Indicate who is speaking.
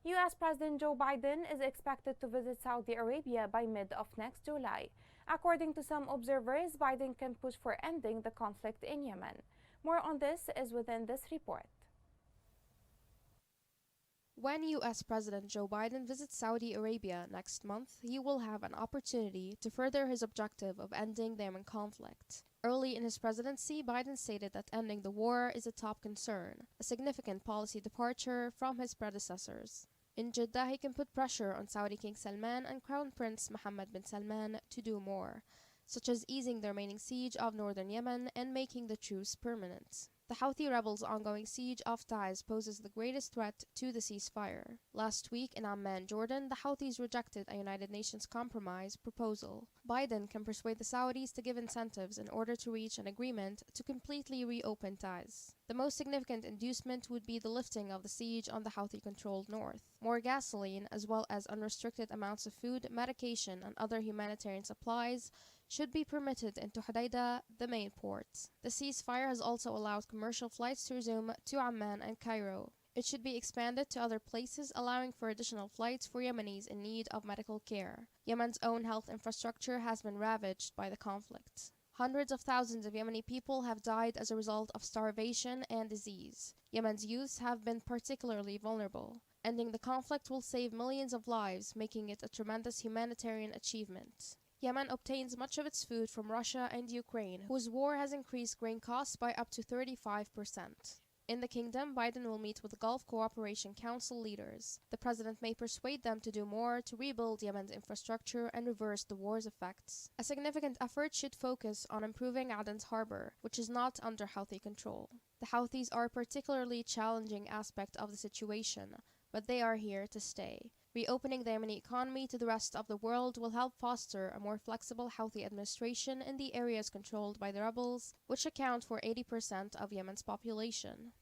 Speaker 1: U.S. President Joe Biden is expected to visit Saudi Arabia by mid of next July. According to some observers, Biden can push for ending the conflict in Yemen. More on this is within this report.
Speaker 2: When U.S. President Joe Biden visits Saudi Arabia next month, he will have an opportunity to further his objective of ending the Yemen conflict. Early in his presidency, Biden stated that ending the war is a top concern, a significant policy departure from his predecessors. In Jeddah, he can put pressure on Saudi King Salman and Crown Prince Mohammed bin Salman to do more, such as easing the remaining siege of northern Yemen and making the truce permanent. The Houthi rebels' ongoing siege of Taiz poses the greatest threat to the ceasefire. Last week in Amman, Jordan, the Houthis rejected a United Nations compromise proposal. Biden can persuade the Saudis to give incentives in order to reach an agreement to completely reopen Taiz. The most significant inducement would be the lifting of the siege on the Houthi-controlled north. More gasoline, as well as unrestricted amounts of food, medication, and other humanitarian supplies should be permitted into Hodeidah, the main port. The ceasefire has also allowed commercial flights to resume to Amman and Cairo. It should be expanded to other places, allowing for additional flights for Yemenis in need of medical care. Yemen's own health infrastructure has been ravaged by the conflict. Hundreds of thousands of Yemeni people have died as a result of starvation and disease. Yemen's youths have been particularly vulnerable. Ending the conflict will save millions of lives, making it a tremendous humanitarian achievement. Yemen obtains much of its food from Russia and Ukraine, whose war has increased grain costs by up to 35%. In the kingdom, Biden will meet with the Gulf Cooperation Council leaders. The president may persuade them to do more to rebuild Yemen's infrastructure and reverse the war's effects. A significant effort should focus on improving Aden's harbor, which is not under Houthi control. The Houthis are a particularly challenging aspect of the situation, but they are here to stay. Reopening the Yemeni economy to the rest of the world will help foster a more flexible Houthi administration in the areas controlled by the rebels, which account for 80% of Yemen's population.